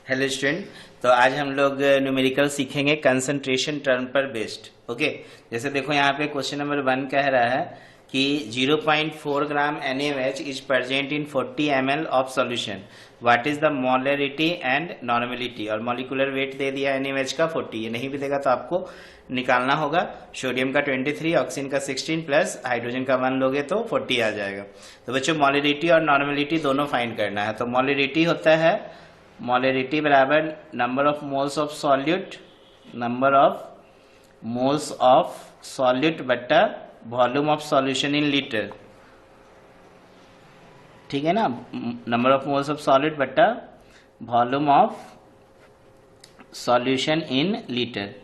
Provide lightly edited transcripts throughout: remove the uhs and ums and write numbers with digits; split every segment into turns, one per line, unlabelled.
Hello student. तो आज हम लोग न्यूमेरिकल सीखेंगे कंसंट्रेशन टर्म पर बेस्ड। ओके, जैसे देखो यहाँ पे क्वेश्चन नंबर 1 कह रहा है कि 0.4 ग्राम NaOH is present in 40 ml of solution, what is the molarity and normality. और मॉलिक्यूलर वेट दे दिया NaOH का 40, ये नहीं भी देगा तो आपको निकालना होगा। सोडियम का 23, ऑक्सीजन का 16 प्लस हाइड्रोजन का 1 लोगे तो 40 आ जाएगा। तो बच्चों मोलरिटी और नॉर्मेलिटी दोनों फाइंड करना है। तो मोलरिटी होता है मोलरिटी बराबर number of moles of solute, number of moles of solute बट्टा volume of solution in litre. ठीक है ना, number of moles of solute बट्टा volume of solution in litre.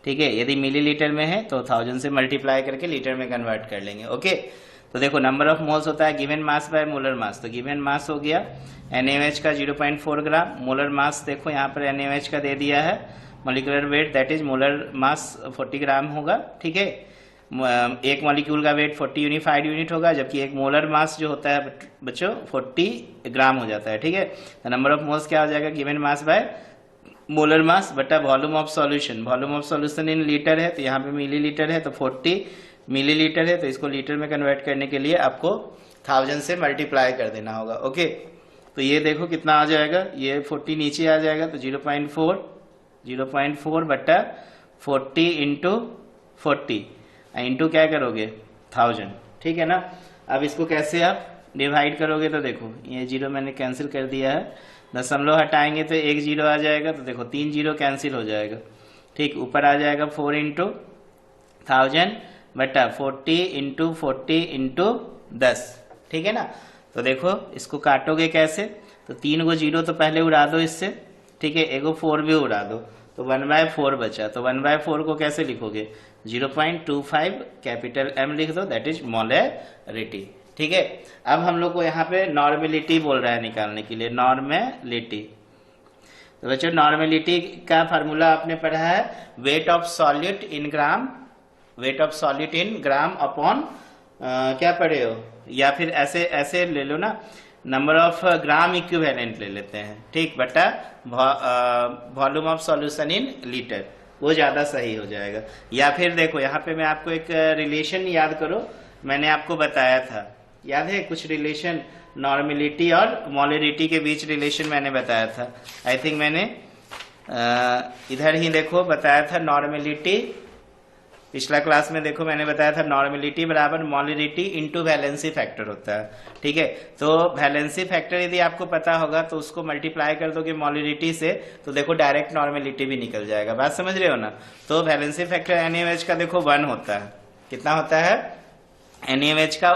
ठीक है, यदि मिलीलीटर में है तो 1000 से मल्टीप्लाई करके लीटर में कन्वर्ट कर लेंगे। ओके, तो देखो नंबर ऑफ मोल्स होता है गिवन मास बाय मोलर मास। तो गिवन मास हो गया NaOH का 0.4 ग्राम, मोलर मास देखो यहाँ पर NaOH का दे दिया है, molecular weight that is molar mass 40 ग्राम होगा। ठीक है, एक मॉलिक्यूल का वेट 40 यूनिफाइड यूनिट होगा, जबकि एक मोलर मास जो होता है बच्चों 40 ग्राम हो जाता है। ठीक है, तो नंबर ऑफ मोल्स क्या हो जाएगा given mass by molar mass बटा volume of solution. Volume of solution in litre है तो यहाँ पे मिलीलीटर है, तो 40 मिलीलीटर है तो इसको लीटर में कन्वर्ट करने के लिए आपको 1000 से मल्टीप्लाई कर देना होगा। ओके, तो ये देखो कितना आ जाएगा, ये 40 नीचे आ जाएगा तो 0.4 बट्टा 40 इंटू 40 इंटू क्या करोगे 1000। ठीक है ना, अब इसको कैसे आप डिवाइड करोगे तो देखो ये जीरो मैंने कैंसिल कर दिया है, दशमलव हटाएंगे तो एक जीरो आ जाएगा, तो देखो 3 जीरो कैंसिल हो जाएगा। ठीक, ऊपर आ जाएगा 4 इंटू 1000 बटा 40 इंटू 40 इंटू 10। ठीक है ना, तो देखो इसको काटोगे कैसे, तो 3 गो जीरो तो पहले उड़ा दो इससे। ठीक है, एगो 4 भी उड़ा दो तो 1/4 बचा। तो 1/4 को कैसे लिखोगे 0.25 कैपिटल M लिख दो, दैट इज मोलरिटी। ठीक है, अब हम लोग को यहाँ पे नॉर्मेलिटी बोल रहा है निकालने के लिए, नॉर्मेलिटी। तो बच्चों नॉर्मेलिटी का फार्मूला आपने पढ़ा है weight of solute in gram, weight of solute in gram upon क्या पढ़े हो, या फिर ऐसे ऐसे ले लो ना, नंबर ऑफ ग्राम इक्विवेलेंट ले लेते हैं। ठीक, बटा volume of solution in litre, वो ज्यादा सही हो जाएगा। या फिर देखो यहाँ पे मैं आपको एक रिलेशन याद करो, मैंने आपको बताया था, याद है कुछ रिलेशन नॉर्मेलिटी और मोलरिटी के बीच रिलेशन मैंने बताया था। आई थिंक मैंने इधर ही देखो बताया था नॉर्मेलिटी, पिछला क्लास में देखो मैंने बताया था नॉर्मेलिटी बराबर मोलरिटी इंटू वैलेंसी फैक्टर होता है। ठीक है, तो वैलेंसी फैक्टर यदि आपको पता होगा तो उसको मल्टीप्लाई कर दोगे मोलरिटी से, तो देखो डायरेक्ट नॉर्मेलिटी भी निकल जाएगा। बात समझ रहे हो ना। तो वैलेंसी फैक्टर NaOH का देखो 1 होता है, कितना होता है NaOH का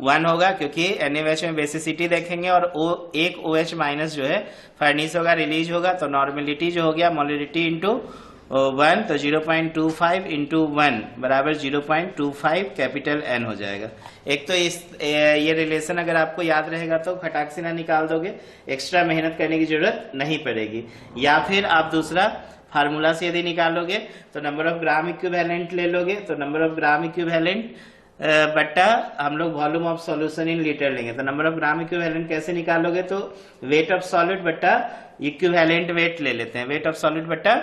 1 होगा, क्योंकि NaOH में बेसिसिटी देखेंगे और एक OH माइनस जो है फर्निश होगा, रिलीज होगा, तो नॉर्मेलिटी जो हो गया मोलरिटी इंटू 1, तो 0.25 इंटू 1 बराबर 0.25 कैपिटल N हो जाएगा। एक तो ये रिलेशन अगर आपको याद रहेगा तो फटाक से ना निकाल दोगे, एक्स्ट्रा मेहनत करने की जरूरत नहीं पड़ेगी। या फिर आप दूसरा फार्मूला से यदि निकालोगे तो नंबर ऑफ ग्राम इक्विवेलेंट ले लोगे, तो नंबर ऑफ ग्राम इक्विवेलेंट बट्टा हम लोग volume of solution in litre लेंगे। तो नंबर ऑफ ग्राम इक्विवेलेंट कैसे निकालोगे, तो वेट ऑफ सॉल्यूट बट्टा इक्विवेलेंट वेट ले लेते हैं, वेट ऑफ सॉल्यूट बट्टा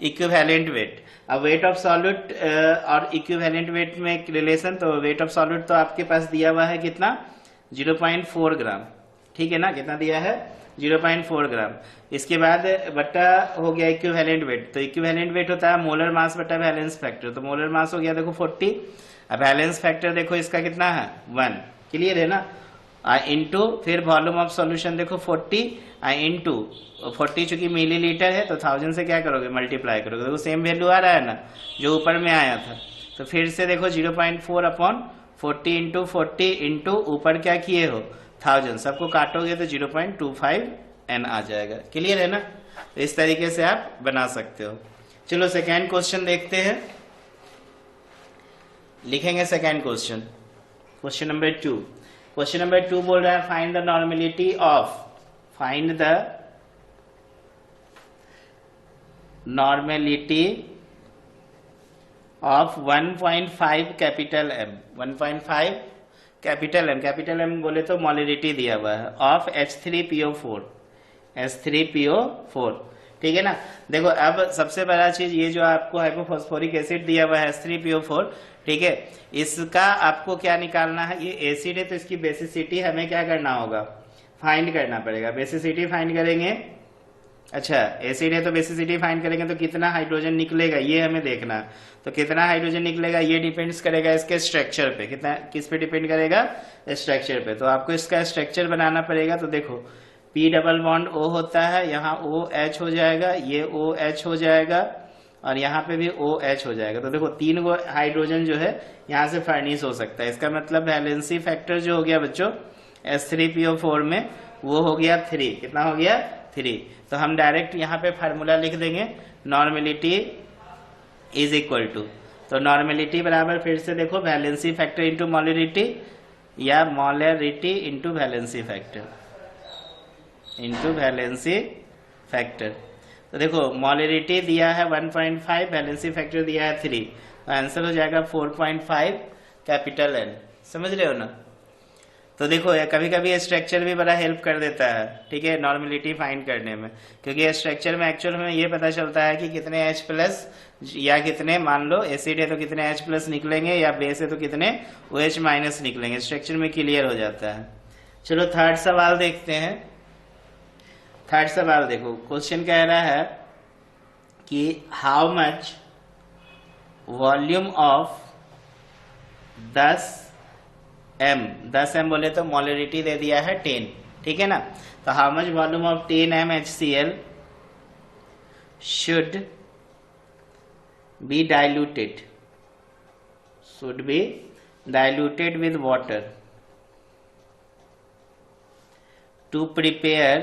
इक्विवेलेंट वेट। अब वेट ऑफ सॉल्यूट और इक्विवेलेंट वेट में एक रिलेशन, तो वेट ऑफ सॉल्यूट तो आपके पास दिया हुआ है कितना 0.4 ग्राम। ठीक है ना, कितना दिया है 0.4 ग्राम। इसके बाद बट्टा हो गया इक्विवेलेंट वेट, तो इक्विवेलेंट वेट होता है मोलर मास बट्टा वैलेंस फैक्टर। तो मोलर मास हो गया देखो 40, अब बैलेंस फैक्टर देखो इसका कितना है 1, क्लियर है ना। इंटू फिर वॉल्यूम ऑफ सॉल्यूशन देखो 40 इंटू 40 चूंकि मिलीलीटर है तो 1000 से क्या करोगे मल्टीप्लाई करोगे, देखो सेम वैल्यू आ रहा है ना जो ऊपर में आया था। तो फिर से देखो 0.4 अपॉन 40 इंटू 40 इंटू ऊपर क्या किए हो 1000, सबको काटोगे तो 0.25 N आ जाएगा। क्लियर है ना, तो इस तरीके से आप बना सकते हो। चलो सेकेंड क्वेश्चन देखते हैं, लिखेंगे second question, question number 2। Question number 2 बोल रहा है find the normality of, find the normality of 1.5 capital M, 1.5 capital M बोले तो मोलरिटी दिया हुआ है ऑफ H3PO4, H3PO4 ठीक है ना। देखो अब सबसे बड़ा चीज ये जो आपको हाइपोफॉस्फोरिक एसिड दिया हुआ है H3PO4, ठीक है, इसका आपको क्या निकालना है, ये एसिड है तो इसकी बेसिसिटी हमें क्या करना होगा, फाइंड करना पड़ेगा। बेसिसिटी फाइंड करेंगे, अच्छा एसिड है तो बेसिसिटी फाइंड करेंगे तो कितना हाइड्रोजन निकलेगा ये हमें देखना। तो कितना हाइड्रोजन निकलेगा ये डिपेंड्स करेगा इसके स्ट्रक्चर पे, कितना किस पे डिपेंड करेगा, स्ट्रक्चर पे। तो आपको इसका स्ट्रक्चर बनाना पड़ेगा। तो देखो P डबल बॉन्ड O होता है, यहाँ OH हो जाएगा, ये OH हो जाएगा और यहाँ पे भी OH हो जाएगा। तो देखो 3 गो हाइड्रोजन जो है यहाँ से फर्निश हो सकता है। इसका मतलब वैलेंसी फैक्टर जो हो गया बच्चों H3PO4 में वो हो गया 3। कितना हो गया, 3। तो हम डायरेक्ट यहाँ पे फार्मूला लिख देंगे, नॉर्मेलिटी इज इक्वल टू, तो नॉर्मेलिटी बराबर फिर से देखो वैलेंसी फैक्टर इंटू मोलरिटी या molarity into valency factor, into valency factor. तो देखो मोलरिटी दिया है 1.5, वैलेंसी फैक्टर दिया है 3, तो आंसर हो जाएगा 4.5 कैपिटल N। समझ रहे हो ना। तो देखो कभी कभी स्ट्रक्चर भी बड़ा हेल्प कर देता है, ठीक है, नॉर्मेलिटी फाइंड करने में, क्योंकि स्ट्रक्चर में एक्चुअल में ये पता चलता है कि कितने H+ या कितने, मान लो एसिड है तो कितने H+ निकलेंगे या बेस है तो कितने OH- निकलेंगे, स्ट्रक्चर में क्लियर हो जाता है। चलो थर्ड सवाल देखते हैं। थर्ड सवाल देखो, क्वेश्चन कह रहा है कि how much volume of 10m बोले तो मोलरिटी दे दिया है 10, ठीक है ना। तो how much volume of 10m HCl should be diluted, with water to prepare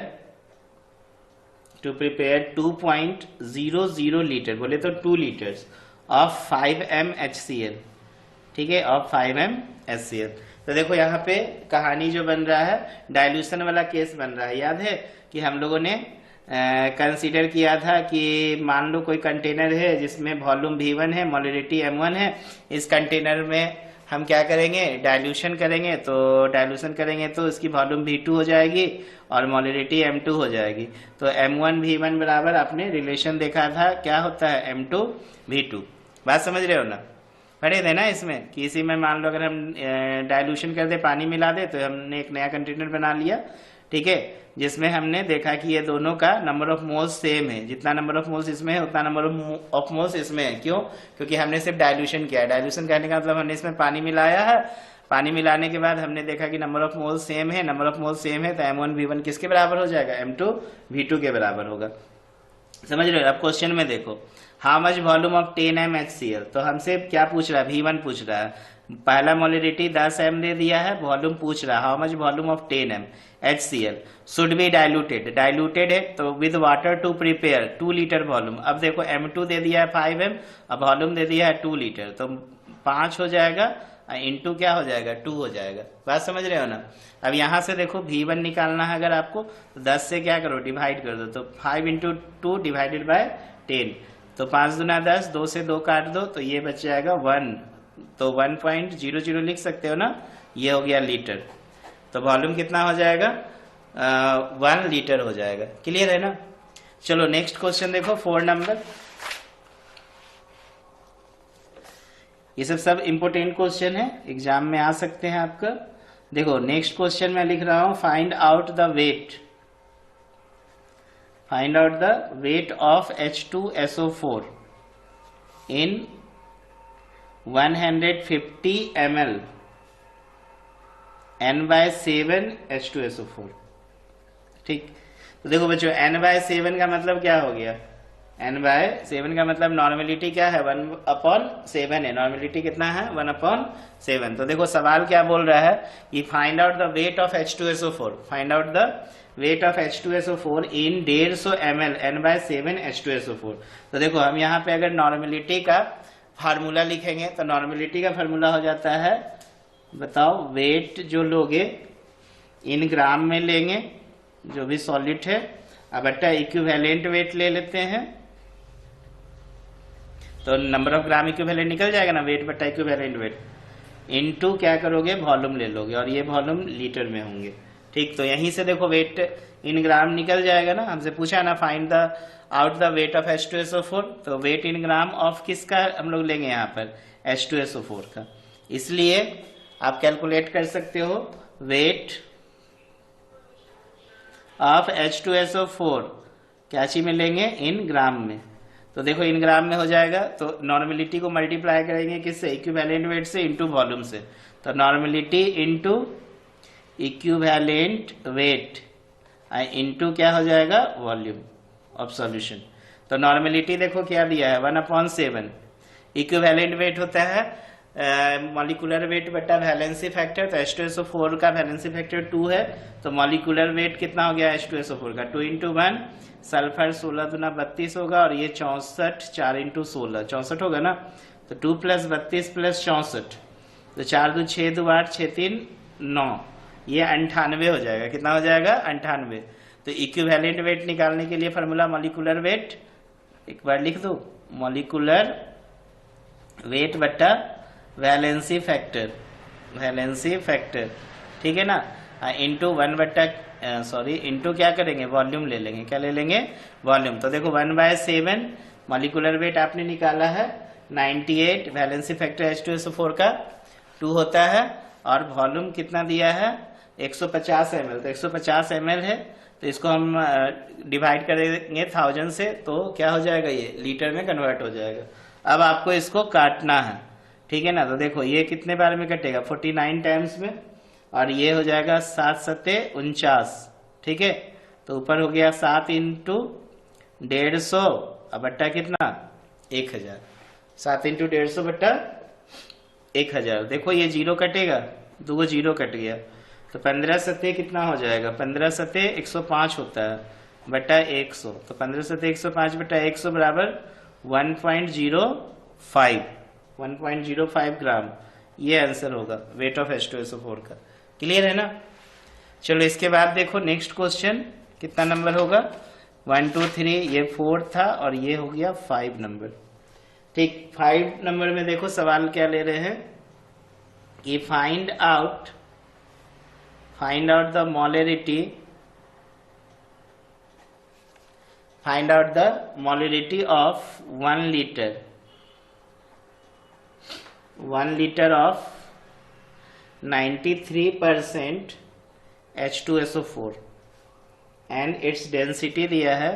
2.00 litre, बोले तो 2 लीटर्स ऑफ 5m HCl, ठीक है, ऑफ 5m HCl। तो देखो यहाँ पे कहानी जो बन रहा है डाइल्यूशन वाला केस बन रहा है। याद है कि हम लोगों ने कंसीडर किया था कि मान लो कोई कंटेनर है जिसमें वॉल्यूम V1 है, मोलरिटी M1 है, इस कंटेनर में हम क्या करेंगे, डाइल्यूशन करेंगे। तो डाइल्यूशन करेंगे तो इसकी वॉल्यूम V2 हो जाएगी और मोलरिटी M2 हो जाएगी। तो M1 V1 बराबर आपने रिलेशन देखा था, क्या होता है M2 V2। बात समझ रहे हो ना। पढ़े थे ना इसमें कि इसी में मान लो अगर हम डाइल्यूशन कर दे, पानी मिला दे, तो हमने एक नया कंटेनर बना लिया, ठीक है, जिसमें हमने देखा कि ये दोनों का नंबर ऑफ मोल्स सेम है, जितना नंबर ऑफ मोल्स इसमें है उतना नंबर ऑफ मोल्स इसमें है। क्यों, क्योंकि हमने सिर्फ डाइल्यूशन किया है। डाइल्यूशन करने का मतलब हमने इसमें पानी मिलाया है, पानी मिलाने के बाद हमने देखा कि नंबर ऑफ मोल्स सेम है, नंबर ऑफ मोल्स सेम है, तो M1 V1 किसके बराबर हो जाएगा, M2 V2 के बराबर होगा। समझ रहे हो। अब क्वेश्चन में देखो how much volume of 10m HCl, तो हमसे क्या पूछ रहा है, V1 पूछ रहा है, पहला मोलरिटी 10m दे दिया है, वॉल्यूम पूछ रहा है how much volume of 10m HCl should be diluted, diluted है तो with water to prepare 2 litre volume. अब देखो M2 दे दिया है 5m, अब वॉल्यूम दे दिया है 2 लीटर, तो 5 हो जाएगा, इंटू क्या हो जाएगा, 2 हो जाएगा। बात समझ रहे हो ना। अब यहाँ से देखो V1 निकालना है अगर आपको, तो 10 से क्या करो, डिवाइड कर दो, तो 5 × 2 डिवाइडेड बाय 10, तो 5 दूना 10, 2 से 2 काट दो, तो ये बच जाएगा 1, तो 1.00 लिख सकते हो ना, ये हो गया लीटर। तो वॉल्यूम कितना हो जाएगा, 1 लीटर हो जाएगा। क्लियर है ना। चलो नेक्स्ट क्वेश्चन देखो 4 नंबर। ये सब इंपोर्टेंट क्वेश्चन है, एग्जाम में आ सकते हैं आपका। देखो नेक्स्ट क्वेश्चन में लिख रहा हूं, find out the weight of H2SO4 in 150 ml N/7 H2SO4, ठीक। तो देखो बच्चों N/7 का मतलब क्या हो गया, N/7 का मतलब नॉर्मेलिटी क्या है, 1/7 है, नॉर्मेलिटी कितना है, 1/7। तो देखो सवाल क्या बोल रहा है कि find out the weight of H2SO4, find out the weight of H2SO4 in 150 ml N/7 H2SO4। तो देखो हम यहाँ पे अगर नॉर्मेलिटी का फार्मूला लिखेंगे तो नॉर्मेलिटी का फार्मूला हो जाता है, बताओ वेट जो लोगे इन ग्राम में लेंगे, जो भी सॉलिड है, अब बट्टा इक्विवेलेंट वेट ले लेते हैं, तो नंबर ऑफ ग्राम इक्विवेलेंट निकल जाएगा ना, वेट बट्टा इक्विवेलेंट वेट, इनटू क्या करोगे, वॉल्यूम ले लोगे, और ये वॉल्यूम लीटर में होंगे, ठीक। तो यहीं से देखो वेट इन ग्राम निकल जाएगा ना, हमसे पूछा ना find the out the weight of H2SO4, तो वेट इन ग्राम ऑफ किसका हम लोग लेंगे यहाँ पर H2SO4 का, इसलिए आप कैलकुलेट कर सकते हो वेट ऑफ H2SO4 क्या चीज में लेंगे इन ग्राम में। तो देखो इन ग्राम में हो जाएगा, तो नॉर्मेलिटी को मल्टीप्लाई करेंगे किससे इक्विवेलेंट वेट से इंटू वॉल्यूम से, तो normality into equivalent weight into क्या हो जाएगा वॉल्यूम ऑफ सॉल्यूशन। तो नॉर्मेलिटी देखो क्या दिया है 1/7, इक्विवेलेंट वेट होता है मॉलिक्यूलर वेट बटा वैलेंसी फैक्टर, तो H2SO4 का वैलेंसी फैक्टर 2 है, तो मॉलिक्यूलर वेट कितना हो गया H2SO4 का 2 × 1, सल्फर 16 × 32 होगा, और ये 64 4 × 16 64 होगा ना, तो 2 + 32 + 64, तो 4 2 6 2 8 6 3 9, ये 98 हो जाएगा। कितना हो जाएगा 98। तो इक्विवेलेंट वेट निकालने के लिए फॉर्मूला मॉलिक्यूलर वेट एक बार लिख दो, मॉलिक्यूलर वेट बटा वैलेंसी फैक्टर, वैलेंसी फैक्टर ठीक है ना, इंटू 1 बटा इंटू क्या करेंगे वॉल्यूम ले लेंगे, क्या ले लेंगे वॉल्यूम। तो देखो 1/7 मॉलिक्यूलर वेट आपने निकाला है 98, वैलेंसी फैक्टर H2SO4 का 2 होता है, और वॉल्यूम कितना दिया है 150 ml, तो 150 ml है, तो इसको हम डिवाइड करेंगे 1000 से, तो क्या हो जाएगा ये लीटर में कन्वर्ट हो जाएगा। अब आपको इसको काटना है ठीक है ना, तो देखो ये कितने बार में कटेगा 49 टाइम्स में, और ये हो जाएगा 7 7 49 ठीक है, तो ऊपर हो गया 7 × 150 अब बट्टा कितना 1000, 7 × 150 बट्टा 1000। देखो ये 0 कटेगा, 2 0 कट गया, तो 15 7 कितना हो जाएगा 15 7 105 होता है बट्टा 100, तो 15 7 105 बट्टा 100 बराबर 1.05 ग्राम, ये आंसर होगा वेट ऑफ H2SO4 का। क्लियर है ना। चलो इसके बाद देखो नेक्स्ट क्वेश्चन कितना नंबर होगा 1 2 3, ये 4 था और ये हो गया 5 नंबर। ठीक 5 नंबर में देखो सवाल क्या ले रहे हैं कि find out the molarity of 1 liter of 93% H2SO4 and its density दिया है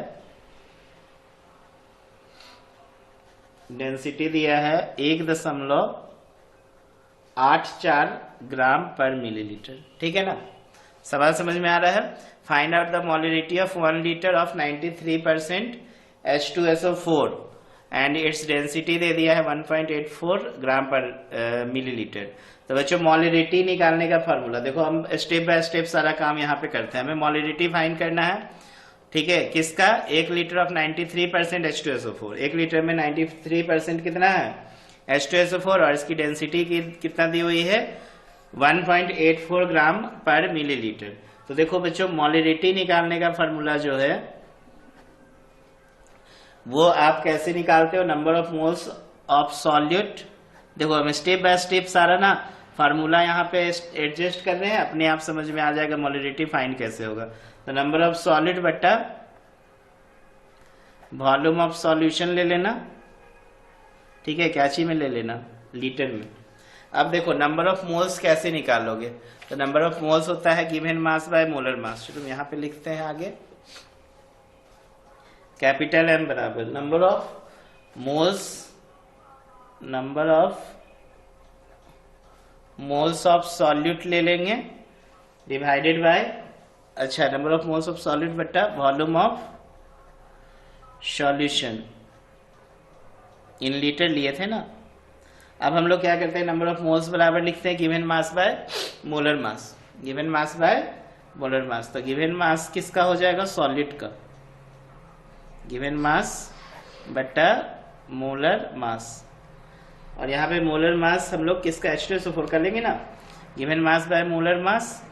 1.84 ग्राम पर मिलीलीटर। ठीक है ना, सवाल समझ में आ रहा है। Find out the molarity of 1 liter of 93% H2SO4 and its density दे दिया है 1.84 ग्राम पर मिलीलीटर। तो बच्चों मोलरिटी निकालने का फॉर्मूला देखो, हम स्टेप बाय स्टेप सारा काम यहाँ पे करते हैं। हमें मोलरिटी फाइंड करना है, ठीक है, किसका 1 लीटर ऑफ 93% H2SO4। 1 लीटर में 93% कितना है H2SO4 और इसकी डेंसिटी कितना दी हुई है 1.84 ग्राम पर मिलीलीटर। तो देखो बच्चों मोलरिटी निकालने का फॉर्मूला जो है वो आप कैसे निकालते हो, number of moles of solute. देखो हम स्टेप बाय स्टेप सारा ना फार्मूला यहाँ पे एडजस्ट कर रहे हैं, अपने आप समझ में आ जाएगा मोलरिटी फाइंड कैसे होगा। तो नंबर ऑफ सॉलिड बट्टा वॉल्यूम ऑफ सॉल्यूशन ले लेना, ठीक है, क्या चीज में ले लेना लीटर में। अब देखो नंबर ऑफ मोल्स कैसे निकालोगे, तो नंबर ऑफ मोल्स होता है given mass by molar mass. चलो यहाँ पे लिखते हैं आगे, कैपिटल M बराबर number of moles of solute ले लेंगे डिवाइडेड बाय, अच्छा number of moles of solute बट्टा volume of solution in litre लिए थे ना। अब हम लोग क्या करते हैं, नंबर ऑफ मोल्स बराबर लिखते हैं given mass by molar mass, given mass by molar मास। तो गिवन मास किसका हो जाएगा सॉलिड का, गिवन मास बट्टा मोलर मास। और यहाँ पे मोलर मास हम लोग किसका H2SO4 का लेंगे ना, given mass by molar mass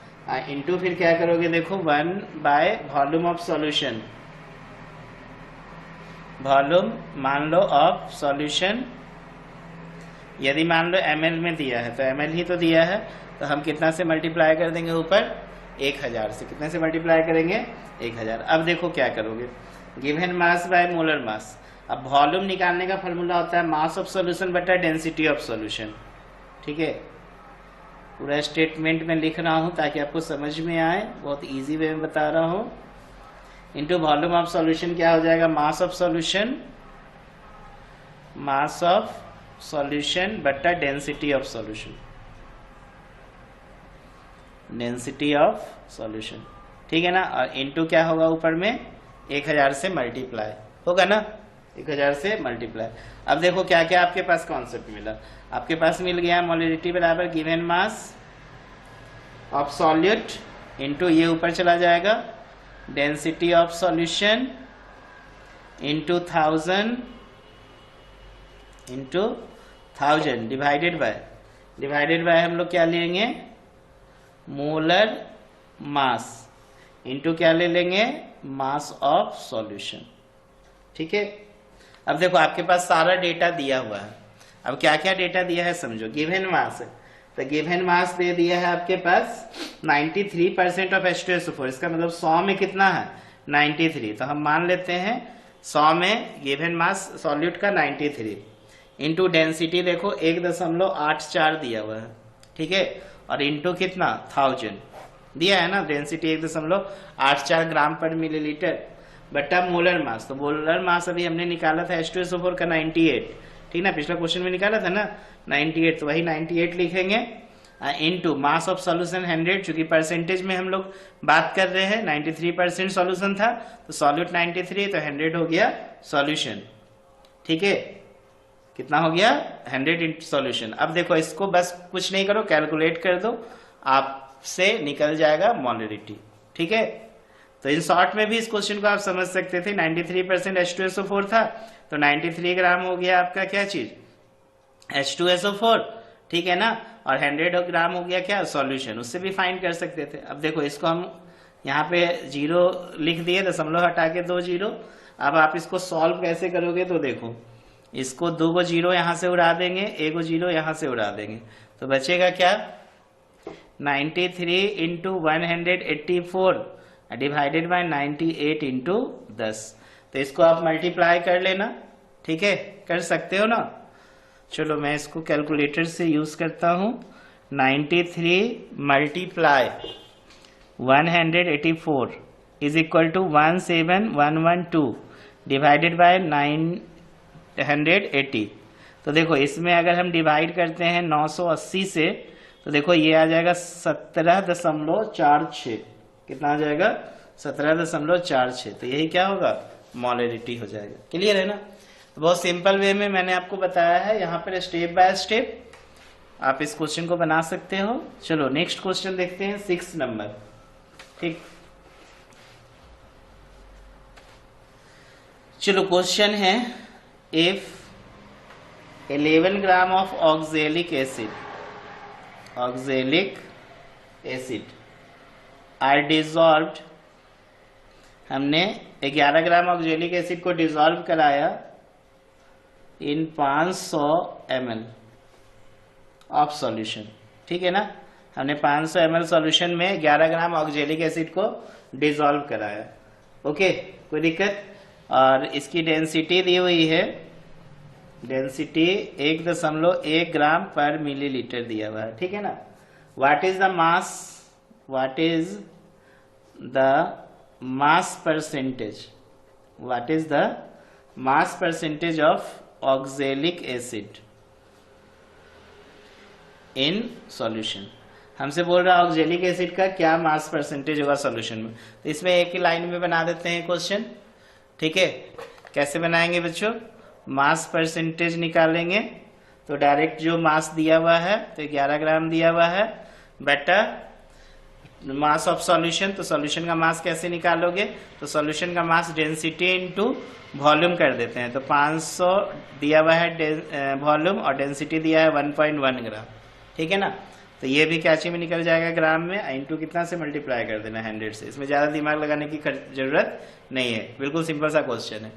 into फिर क्या करोगे देखो 1 by volume of solution, volume मान लो ऑफ सॉल्यूशन, यदि मान लो ml में दिया है तो ml ही तो दिया है, तो हम कितना से मल्टीप्लाई कर देंगे ऊपर 1000 से, कितने से मल्टीप्लाई करेंगे 1000। अब देखो क्या करोगे, गिवन मास बाय मोलर मास। अब वॉल्यूम निकालने का फॉर्मूला होता है मास ऑफ सॉल्यूशन बटा डेंसिटी ऑफ सॉल्यूशन। ठीक है, पूरा स्टेटमेंट में लिख रहा हूं ताकि आपको समझ में आए, बहुत इजी वे में बता रहा हूं। इनटू वॉल्यूम ऑफ सॉल्यूशन क्या हो जाएगा, mass of solution, mass of solution बटा density of solution, density of solution. ठीक है ना, और इनटू क्या होगा ऊपर में 1000 से मल्टीप्लाई होगा ना, 1000 से मल्टीप्लाई। अब देखो क्या क्या आपके पास कॉन्सेप्ट मिला, आपके पास मिल गया मोलरिटी बराबर given mass of solute into ये ऊपर चला जाएगा density of solution into 1000 divided by हम लोग क्या लेंगे, मोलर मास इनटू क्या ले लेंगे, मास ऑफ सॉल्यूशन। ठीक है, अब देखो आपके पास सारा डेटा दिया हुआ है। अब क्या क्या डेटा दिया है समझो, गिवन मास है तो गिवन मास दे दिया है आपके पास 93% ऑफ H2SO4, इसका मतलब 100 में कितना है 93, तो हम मान लेते हैं 100 में गिवन मास सॉल्यूट का 93 इंटू डेंसिटी देखो 1.84 दिया हुआ है। ठीक है, और इंटू कितना 1000 दिया है ना, डेंसिटी 1.84 ग्राम पर मिलीलीटर बटा मोलर मास। तो मोलर मास अभी हमने निकाला था H2SO4 का 98, ठीक ना, पिछला क्वेश्चन में निकाला था ना 98, तो वही 98 लिखेंगे इनटू मास ऑफ सॉल्यूशन 100, चूंकि परसेंटेज में हम लोग बात कर रहे हैं 93% सॉल्यूशन था तो सॉल्यूट 93 तो 100 हो गया सॉल्यूशन। ठीक है, कितना हो गया 100 इंटू सॉल्यूशन। अब देखो इसको बस कुछ नहीं करो, कैलकुलेट कर दो, आपसे निकल जाएगा मोलरिटी। ठीक है, तो इन शॉर्ट में भी इस क्वेश्चन को आप समझ सकते थे, 93% H2SO4 था तो 93 ग्राम हो गया आपका क्या चीज H2SO4, ठीक है ना, और 100 ग्राम हो गया क्या सॉल्यूशन, उससे भी फाइंड कर सकते थे। अब देखो इसको हम यहाँ पे 0 लिख दिए, दशमलव हटा के 2 0। अब आप इसको सॉल्व कैसे करोगे, तो देखो इसको 2 को 0 यहां से उड़ा देंगे, 1 को 0 यहां से उड़ा देंगे, तो बचेगा क्या 93 इंटू 184 डिवाइडेड बाय 98 इंटू 10। तो इसको आप मल्टीप्लाई कर लेना। ठीक है, कर सकते हो ना, चलो मैं इसको कैलकुलेटर से यूज करता हूं। 93 multiply 184 is equal to 17112 divided by 980। तो देखो इसमें अगर हम डिवाइड करते हैं 980 से तो देखो ये आ जाएगा 17.46, कितना आ जाएगा 17.46, तो यही क्या होगा मोलरिटी हो जाएगा। क्लियर है ना, तो बहुत सिंपल वे में मैंने आपको बताया है, यहाँ पर स्टेप बाय स्टेप आप इस क्वेश्चन को बना सकते हो। चलो नेक्स्ट क्वेश्चन देखते हैं 6 नंबर। ठीक, चलो क्वेश्चन है if 11 gram of oxalic acid are dissolved, हमने 11 ग्राम ऑक्जेलिक एसिड को डिजॉल्व कराया इन 500 ml ऑफ सॉल्यूशन। ठीक है ना, हमने 500 ml सॉल्यूशन में 11 ग्राम ऑक्जेलिक एसिड को डिजॉल्व कराया। ओके, कोई दिक्कत, और इसकी डेंसिटी दी हुई है, डेंसिटी 1.1 ग्राम पर मिलीलीटर दिया हुआ है। ठीक है ना, what is the mass percentage of oxalic acid in solution. हमसे बोल रहा है ऑक्जेलिक एसिड का क्या मास परसेंटेज होगा सॉल्यूशन में, तो इसमें एक ही लाइन में बना देते हैं क्वेश्चन। ठीक है, कैसे बनाएंगे बच्चों, मास परसेंटेज निकालेंगे तो डायरेक्ट जो मास दिया हुआ है तो 11 ग्राम दिया हुआ है बेटा मास ऑफ सॉल्यूशन, तो सॉल्यूशन का मास कैसे निकालोगे, तो सॉल्यूशन का मास डेंसिटी इनटू वॉल्यूम कर देते हैं। तो 500 दिया हुआ है वॉल्यूम और डेंसिटी दिया है 1.1 ग्राम। ठीक है ना, तो ये भी कैची में निकल जाएगा ग्राम में, इनटू कितना से मल्टीप्लाई कर देना 100 से। इसमें ज्यादा दिमाग लगाने की जरूरत नहीं है, बिल्कुल सिंपल सा क्वेश्चन है।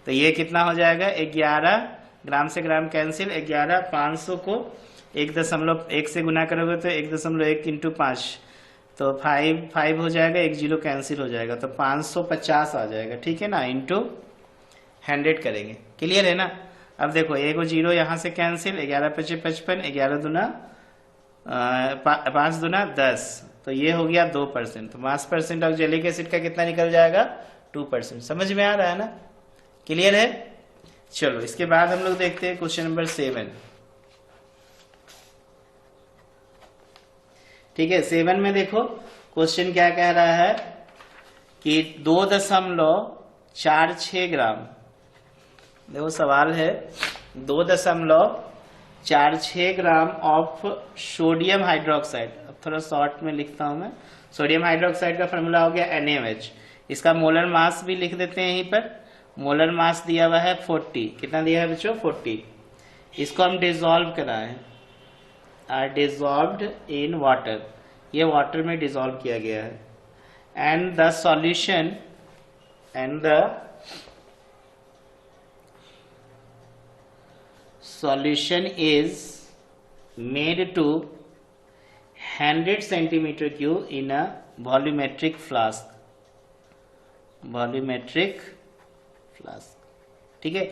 तो ये कितना हो जाएगा 11 ग्राम से ग्राम कैंसिल, 11 500 को 1.1 से गुना करोगे तो 1.1 इंटू 5 तो 5 हो जाएगा, एक जीरो कैंसिल हो जाएगा, तो 550 आ जाएगा, ठीक है ना, इंटू 100 करेंगे। क्लियर है ना। अब देखो एक जीरो यहाँ से कैंसिल, 11 पचे 55, 11 दूना 5 दूना 10, तो ये हो गया 2%। तो मास परसेंट ऑफ जेलिक एसिड का कितना निकल जाएगा, 2%। समझ में आ रहा है ना, क्लियर है। चलो इसके बाद हम लोग देखते हैं क्वेश्चन नंबर 7। ठीक है, 7 में देखो क्वेश्चन क्या कह रहा है कि 2.46 ग्राम, देखो सवाल है 2.46 ग्राम ऑफ सोडियम हाइड्रोक्साइड। अब थोड़ा शॉर्ट में लिखता हूं मैं। सोडियम हाइड्रोक्साइड का फॉर्मूला हो गया NaOH। इसका मोलर मास भी लिख देते हैं यहीं पर। मोलर मास दिया हुआ है 40। कितना दिया है बच्चों, 40। इसको हम डिसॉल्व कराए, आर डिसॉल्व्ड इन वाटर, ये वाटर में डिसॉल्व किया गया है। And the solution solution is made to 100 centimeter cube in a volumetric flask। ठीक है,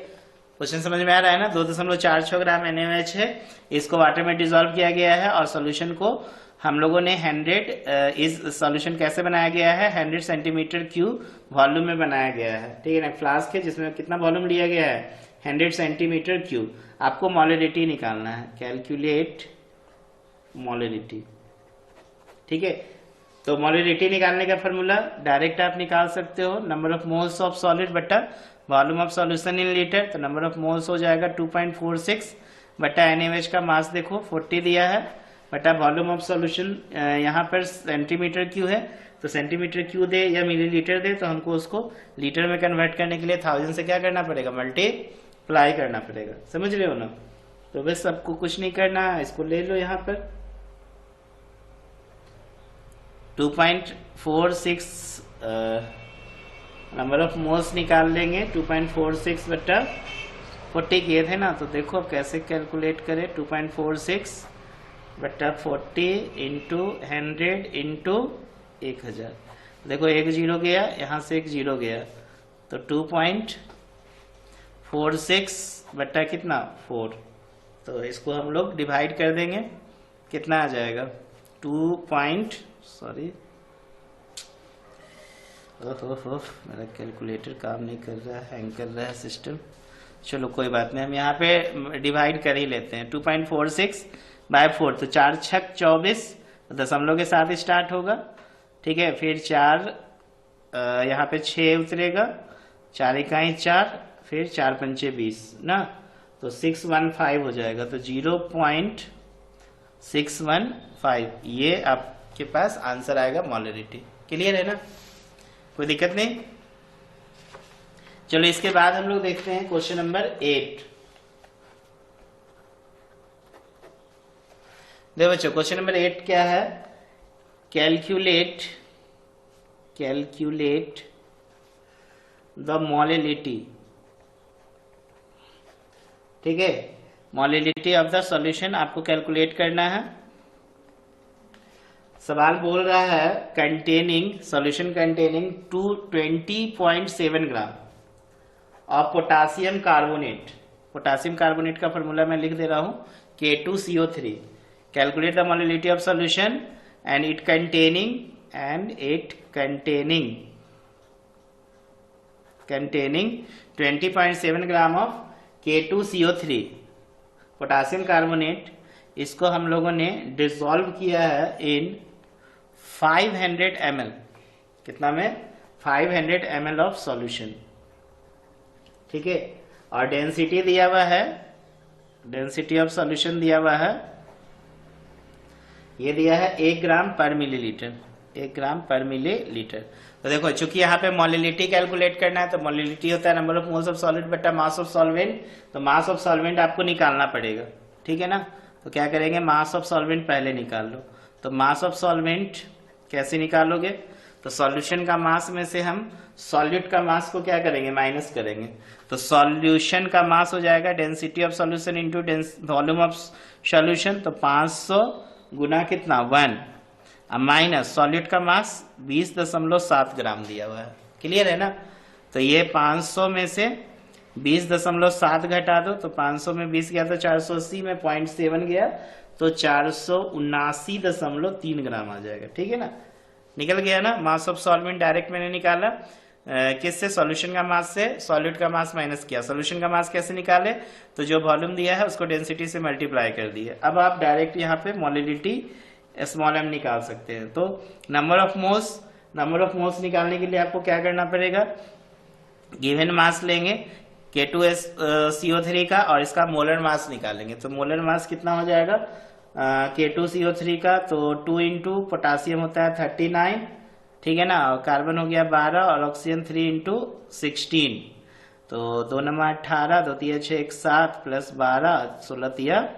क्वेश्चन समझ में आ रहा है ना। 2.46 ग्राम NaOH है, इसको वाटर में डिसॉल्व किया गया है और सॉल्यूशन को हम लोगों ने 100 इस सॉल्यूशन कैसे बनाया गया है, 100 सेंटीमीटर क्यूब वॉल्यूम में बनाया गया है। ठीक है ना, फ्लास्क है जिसमें कितना वॉल्यूम लिया गया है, 100 सेंटीमीटर क्यूब। आपको मोलरिटी निकालना है, कैलकुलेट मोलरिटी। ठीक है, तो मोलरिटी निकालने का फॉर्मूला डायरेक्ट आप निकाल सकते हो, number of moles of solid बटा volume of solution in litre. तो नंबर ऑफ मोल्स हो जाएगा 2.46 बटा NaOH का मास देखो 40 दिया है, बटा वॉल्यूम ऑफ सॉल्यूशन यहाँ पर सेंटीमीटर क्यू है, तो सेंटीमीटर क्यू दे या मिलीलीटर दे, तो हमको उसको लीटर में कन्वर्ट करने के लिए 1000 से क्या करना पड़ेगा, मल्टीप्लाई करना पड़ेगा। समझ रहे हो ना। तो बस सबको कुछ नहीं करना है, इसको ले लो यहाँ पर 2.46 नंबर ऑफ मोल्स निकाल लेंगे, 2.46 बटा 40 किए थे ना, तो देखो कैसे कैलकुलेट करें। 2.46 बटा 40 इंटू 100 इंटू 1000। देखो एक जीरो गया, यहाँ से एक जीरो गया, तो 2.46 बटा कितना 4। तो इसको हम लोग डिवाइड कर देंगे, कितना आ जाएगा 2. मेरा कैलकुलेटर काम नहीं कर रहा है, हैंग कर रहा है सिस्टम। चलो कोई बात नहीं, हम यहाँ पे डिवाइड कर ही लेते हैं। 2.46 बाय 4, तो 4 छक 24, दशमलव के साथ स्टार्ट होगा। ठीक है, फिर 4 यहाँ पे 6 उतरेगा, 4 इकाई 4, फिर 4 पंचे 20 ना, तो 615 हो जाएगा। तो 0.615 ये आपके पास आंसर आएगा मोलरिटी। क्लियर है ना, कोई दिक्कत नहीं। चलो इसके बाद हम लोग देखते हैं क्वेश्चन नंबर 8। देखो बच्चों क्वेश्चन नंबर 8 क्या है, कैलकुलेट द मोलरिटी। ठीक है, मोलरिटी ऑफ द सॉल्यूशन आपको कैलकुलेट करना है। सवाल बोल रहा है containing solution containing 20.7 gram of potassium carbonate. Potassium carbonate का फॉर्मूला मैं लिख दे रहा हूं, K2CO3। Calculate the molarity of solution and it containing 20.7 gram of K2CO3 potassium carbonate. इसको हम लोगों ने डिसॉल्व किया है इन 500 ml। कितना में, 500 ml ऑफ सॉल्यूशन। ठीक है, और डेंसिटी दिया हुआ है, डेंसिटी ऑफ सॉल्यूशन दिया हुआ है, ये दिया है 1 ग्राम पर मिलीलीटर। 1 ग्राम पर मिलीलीटर। तो देखो चूंकि यहाँ पे मोलरिटी कैलकुलेट करना है, तो मोलरिटी होता है number of moles of solid बटा मास ऑफ सॉल्वेंट। तो मास ऑफ सॉल्वेंट आपको निकालना पड़ेगा। ठीक है ना, तो क्या करेंगे, मास ऑफ सॉल्वेंट पहले निकाल लो। तो मास ऑफ सॉल्वेंट कैसे निकालोगे, तो सॉल्यूशन का मास में से हम सॉल्यूट का मास को क्या करेंगे, माइनस करेंगे। तो सॉल्यूशन का मास हो जाएगा density of solution into volume of solution. तो 500 गुना कितना 1, अब माइनस सॉलिड का मास 20.7 ग्राम दिया हुआ है। क्लियर है ना? तो ये 500 में से 20.7 घटा दो, तो 500 में 20 गया तो 480 में 0.7 गया तो 479.3 ग्राम आ जाएगा। ठीक है ना? निकल गया ना? मास ऑफ सॉल्वेंट डायरेक्ट मैंने निकाला किससे? सॉल्यूशन का मास से सॉलिड का मास माइनस किया। सॉल्यूशन का मास कैसे निकाले? तो जो वॉल्यूम दिया है उसको डेंसिटी से मल्टीप्लाई कर दिए। अब आप डायरेक्ट यहाँ पे मोलिलिटी स्मॉल m निकाल सकते हैं। तो नंबर ऑफ मोल्स निकालने के लिए आपको क्या करना पड़ेगा? गिवन मास लेंगे K2SCO3 का और इसका मोलर मास निकालेंगे। तो मोलर मास कितना हो जाएगा K2CO3 का? तो 2 इंटू पोटासियम होता है 39, ठीक है ना, और कार्बन हो गया 12 और ऑक्सीजन 3 इंटू 16, तो 2 नंबर 18, 2 तिया 6 1 7 प्लस 12 16 तिया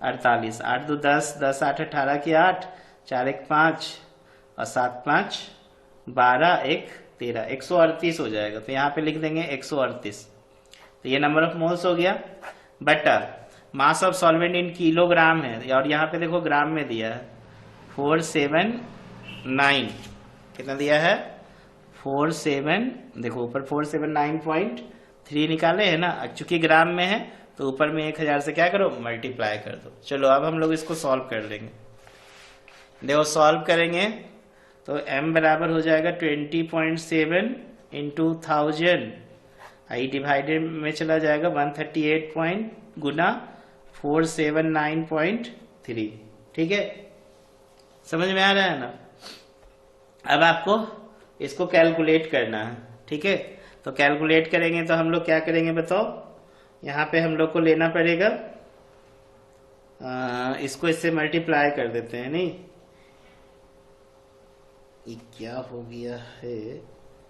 48, 8 2 10 10 8 18 की 8, 4 1 5 और 7 5 12 1 13, 138 हो जाएगा। तो यहाँ पे लिख देंगे 138। तो ये नंबर ऑफ मोल्स हो गया। But mass of solvent in kilogram है और यहाँ पे देखो ग्राम में दिया है 479। कितना दिया है? 47, देखो ऊपर 479.3 निकाले है ना। चूंकि ग्राम में है तो ऊपर में 1000 से क्या करो? मल्टीप्लाई कर दो। चलो अब हम लोग इसको सॉल्व कर लेंगे। देखो सॉल्व करेंगे तो m बराबर हो जाएगा 20.7 इंटू 1000, आई डिवाइडेड में चला जाएगा 138 पॉइंट गुना 479.3। ठीक है? समझ में आ रहा है ना? अब आपको इसको कैलकुलेट करना है। ठीक है? तो कैलकुलेट करेंगे तो हम लोग क्या करेंगे बताओ? यहाँ पे हम लोग को लेना पड़ेगा इसको इससे मल्टीप्लाई कर देते हैं। नहीं, ये क्या हो गया है?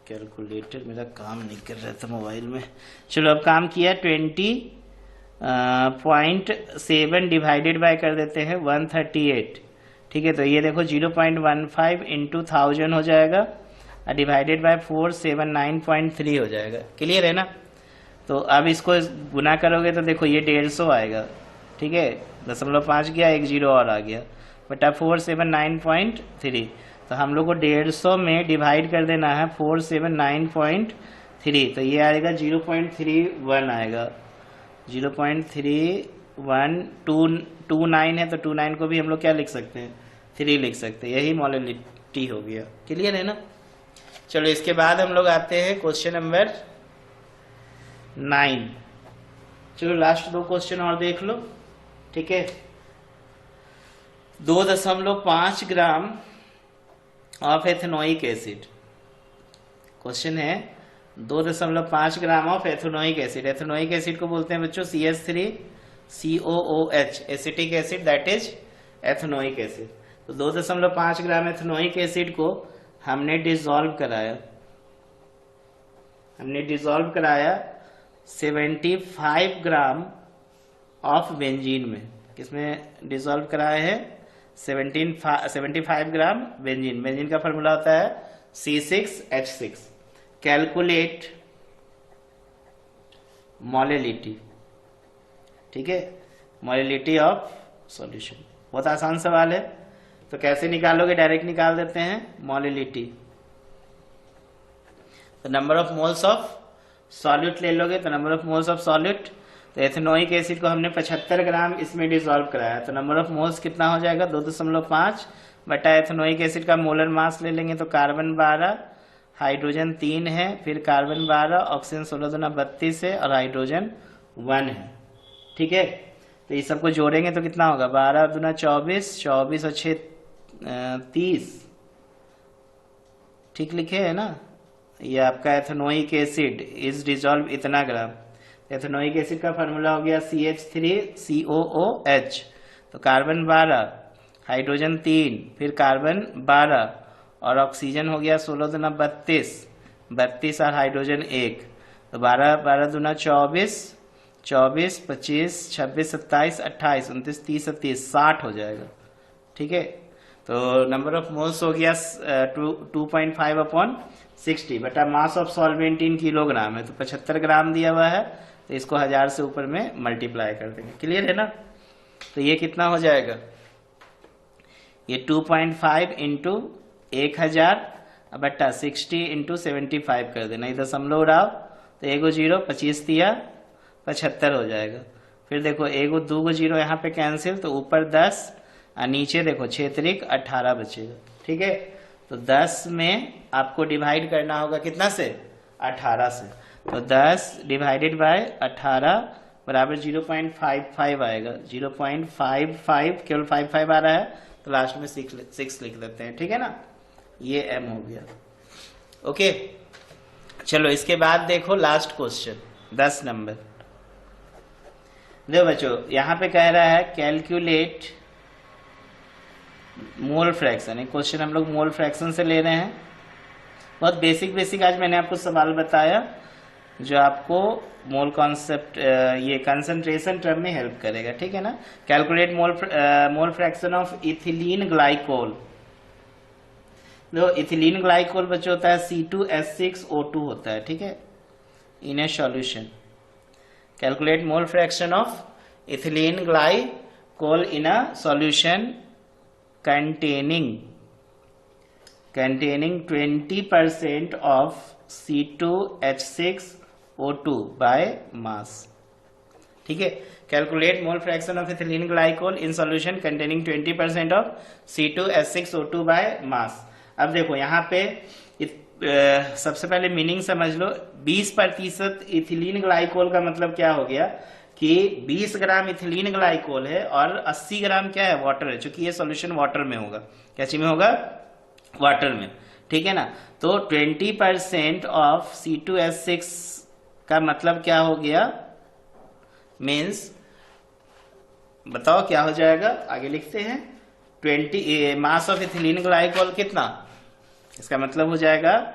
कैलकुलेटर मेरा काम नहीं कर रहा था मोबाइल में। चलो अब काम किया। 20.7 डिवाइडेड बाय कर देते हैं 138। ठीक है? तो ये देखो 0.15 इंटू 1000 हो जाएगा और डिवाइडेड बाय 479.3 हो जाएगा। क्लियर है ना? तो अब इसको गुना करोगे तो देखो ये 150 आएगा। ठीक है? 0.5 गया, 1 0 और आ गया, बटा 479.3। तो हम लोग को 150 में डिवाइड कर देना है 479.3, तो ये आएगा 0.31 आएगा। 0.3129 है तो 29 को भी हम लोग क्या लिख सकते हैं? 3 लिख सकते हैं। यही मोलिलिटी हो गया। क्लियर है ना? चलो इसके बाद हम लोग आते हैं क्वेश्चन नंबर 9। चलो लास्ट 2 क्वेश्चन और देख लो। ठीक है? 2.5 gram of ethanoic acid. Question है 2.5 gram of ethanoic acid. Ethanoic acid को बोलते हैं बच्चों CH3COOH, acetic acid, that is ethanoic acid. तो 2.5 ग्राम एथेनोइक एसिड को हमने डिसॉल्व कराया 75 ग्राम ऑफ बेंजीन में। किसमें डिसॉल्व कराया है? 75 ग्राम बेंजीन। बेंजीन का फॉर्मूला होता है C6H6। Calculate molality. ठीक है? Molality of solution. बहुत आसान सवाल है। तो कैसे निकालोगे? डायरेक्ट निकाल देते हैं मोलिलिटी। तो number of moles of solute ले लोगे तो number of moles of solute, तो एथेनोइक एसिड को हमने 75 ग्राम इसमें डिसॉल्व कराया, तो नंबर ऑफ मोल्स कितना हो जाएगा? 2.5 बटा एथेनोइक एसिड का मोलर मास ले लेंगे तो कार्बन 12, हाइड्रोजन 3 है, फिर कार्बन 12, ऑक्सीजन 16 दूना 32 है और हाइड्रोजन 1 है। ठीक है? तो ये सबको जोड़ेंगे तो कितना होगा? 12 दूना 24, 24 और 6 30। ठीक लिखे है ना? ये आपका एथेनोइक एसिड इज डिजॉल्व इतना ग्राम। एथेनोइक एसिड का फार्मूला हो गया CH3COOH। तो कार्बन 12, हाइड्रोजन 3, फिर कार्बन 12 और ऑक्सीजन हो गया 16 दूना 32, 32 और हाइड्रोजन 1। तो 12 12 दूना 24, 24 25 26 27 28 29 30 और 30 60 हो जाएगा। ठीक है? तो नंबर ऑफ मोल्स हो गया 2.5/60 बटा mass of solvent in kilogram है, तो 75 ग्राम दिया हुआ है, तो इसको 1000 से ऊपर में मल्टीप्लाई कर देंगे। क्लियर है ना? तो ये कितना हो जाएगा? ये 2.5 इंटू 1000 बट्टा 60 इंटू 75 कर देना, इधर दशमलव उड़ाओ तो 1 0 25 दिया 75 हो जाएगा। फिर देखो 1 2 0 यहाँ पे कैंसिल, तो ऊपर 10 और नीचे देखो 6 त्रिक 18 बचेगा। ठीक है, तो 10 में आपको डिवाइड करना होगा कितना से, 18 से। तो 10 डिवाइडेड बाय 18 बराबर 0.55 आएगा। 0.55 केवल 55 आ रहा है तो लास्ट में 6 लिख देते हैं। ठीक है ना, ये m हो गया। ओके, चलो इसके बाद देखो लास्ट क्वेश्चन 10 नंबर। देखो बच्चों यहां पे कह रहा है कैलकुलेट मोल फ्रैक्शन। एक क्वेश्चन हम लोग मोल फ्रैक्शन से ले रहे हैं। बहुत बेसिक आज मैंने आपको सवाल बताया जो आपको मोल कॉन्सेप्ट ये कंसंट्रेशन टर्म में हेल्प करेगा। ठीक है ना, calculate mole fraction of ethylene glycol. देखो इथिलीन ग्लाइकोल बच्चों होता है C2H6O2 होता है। ठीक है, in a solution calculate mole fraction of ethylene glycol in a solution containing 20% of C2H6O2 by mass। ठीक है, calculate mole fraction of ethylene glycol in solution containing 20% of C2H6O2 by mass। अब देखो यहाँ पे सबसे पहले मीनिंग समझ लो। 20% ethylene glycol का मतलब क्या हो गया कि 20 ग्राम इथिलीन ग्लाइकोल है और 80 ग्राम क्या है, वाटर है। चूंकि ये सॉल्यूशन वाटर में होगा, कैसे में होगा, वाटर में। ठीक है ना, तो 20% ऑफ C2H6 का मतलब क्या हो गया, मीन्स बताओ क्या हो जाएगा, आगे लिखते हैं। 20 मास ऑफ इथिलीन ग्लाइकोल कितना, इसका मतलब हो जाएगा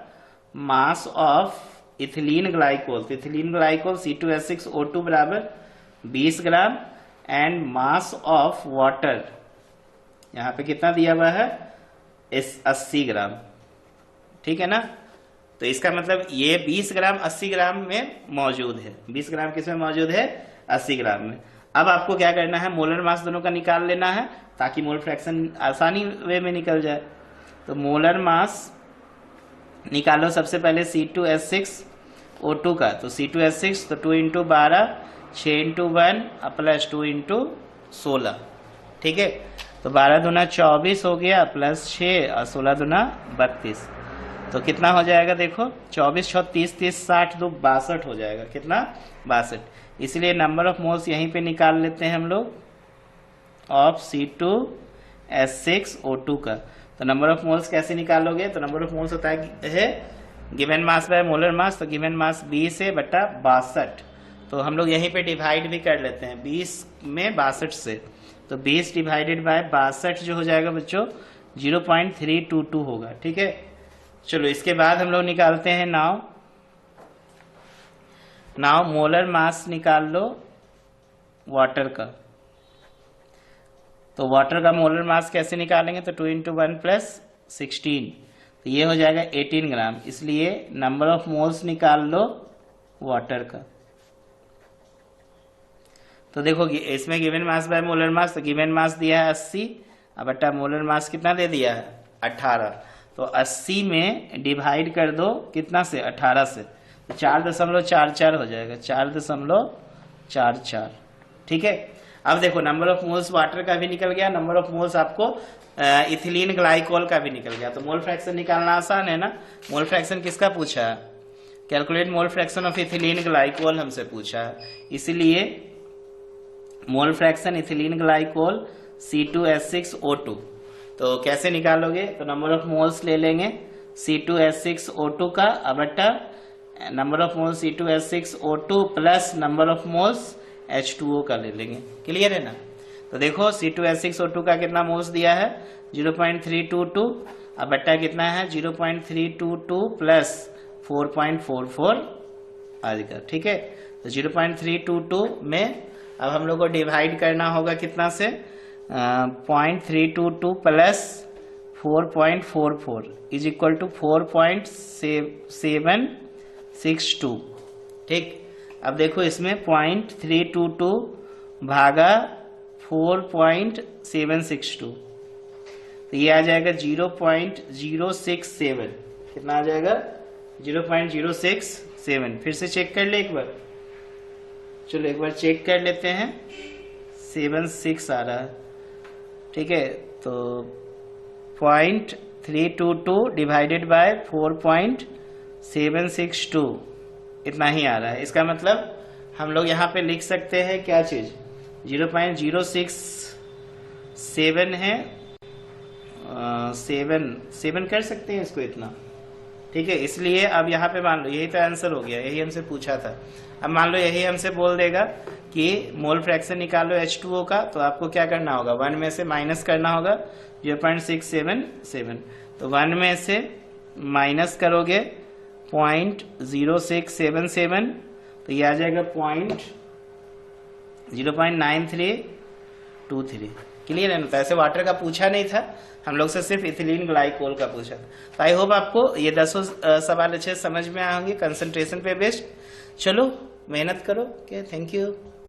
मास ऑफ इथिलीन ग्लाइकोल। तो इथिलीन ग्लाइकोल C2H6O2 बराबर 20 gram and mass of water यहां पे कितना दिया हुआ है, 80 ग्राम। ठीक है ना, तो इसका मतलब ये 20 ग्राम 80 ग्राम में मौजूद है। 20 ग्राम किस में मौजूद है, 80 ग्राम में। अब आपको क्या करना है, मोलर मास दोनों का निकाल लेना है ताकि मोल फ्रैक्शन आसानी वे में निकल जाए। तो मोलर मास निकालो सबसे पहले C2H6O2 का। तो C2H6 तो 2 इंटू 12 6 इंटू 1 प्लस 2 इंटू 16। ठीक है, तो 12 दूना 24 हो गया प्लस 6 और 16 दूना 32। तो कितना हो जाएगा, देखो 24 6 30 30 60 2 62 हो जाएगा। कितना, 62। इसलिए नंबर ऑफ मोल्स यहीं पे निकाल लेते हैं हम लोग ऑफ C2H6O2 का। तो नंबर ऑफ मोल्स कैसे निकालोगे, तो नंबर ऑफ मोल्स होता है गिवन मास बाय मोलर मास। तो गिवन मास 20 है बटा 62। तो हम लोग यहीं पे डिवाइड भी कर लेते हैं 20 में 62 से। तो 20 डिवाइडेड बाय 62 जो हो जाएगा बच्चों 0.322 होगा। ठीक है, चलो इसके बाद हम लोग निकालते हैं नाउ मोलर मास निकाल लो वाटर का। तो वाटर का मोलर मास कैसे निकालेंगे, तो 2 इंटू 1 प्लस 16। तो ये हो जाएगा 18 ग्राम। इसलिए नंबर ऑफ मोल्स निकाल लो वाटर का। तो देखो इसमें गिवन मास बाय मोलर मास, तो गिवन मास दिया है 80 अब बटा मोलर मास कितना दे दिया है 18। तो 80 में डिवाइड कर दो कितना से, 18 से। तो 4.44 हो जाएगा, 4.44। ठीक है, अब देखो नंबर ऑफ मोल्स वाटर का भी निकल गया, नंबर ऑफ मोल्स आपको इथिलीन ग्लाइकोल का भी निकल गया। तो मोल फ्रैक्शन निकालना आसान है ना। मोल फ्रैक्शन किसका पूछा है, calculate mole fraction of ethylene glycol हमसे पूछा है। इसलिए mole fraction ethylene glycol C2H6O2। तो कैसे निकालोगे, तो नंबर ऑफ मोल्स ले लेंगे C2H6O2 का बटा number of moles C2H6O2 plus number of moles H2O का ले लेंगे। क्लियर है ना। तो देखो C2H6O2 का कितना मोल्स दिया है 0.322 अब बट्टा कितना है 0.322 प्लस 4.44 आएगा। ठीक है, तो 0.322 में अब हम लोग को डिवाइड करना होगा कितना से 0.322 प्लस 4.44 इज इक्वल टू 4.762। ठीक, अब देखो इसमें 0.322 भागा 4.762। तो ये आ जाएगा 0.067। कितना आ जाएगा? 0.067। फिर से चेक कर ले एक बार, चलो एक बार चेक कर लेते हैं। 76 आ रहा है, ठीक है। तो 0.322 डिवाइडेड बाय 4.762 इतना ही आ रहा है। इसका मतलब हम लोग यहाँ पे लिख सकते हैं क्या चीज, 0.067 है, 7 कर सकते हैं इसको इतना, ठीक है। इसलिए अब यहाँ पे मान लो यही तो आंसर हो गया, यही हमसे पूछा था। अब मान लो यही हमसे बोल देगा कि मोल फ्रैक्शन निकालो H2O का, तो आपको क्या करना होगा, 1 में से माइनस करना होगा 0.677। तो 1 में से माइनस करोगे 0.0677, तो ये आ जाएगा 0.9323। क्लियर है ना? तो ऐसे वाटर का पूछा नहीं था हम लोग से, सिर्फ इथिलीन ग्लाइकोल का पूछा। तो आई होप आपको ये 10 सवाल अच्छे समझ में आए होंगे, कंसंट्रेशन पे बेस्ड। चलो मेहनत करो। Okay, thank you.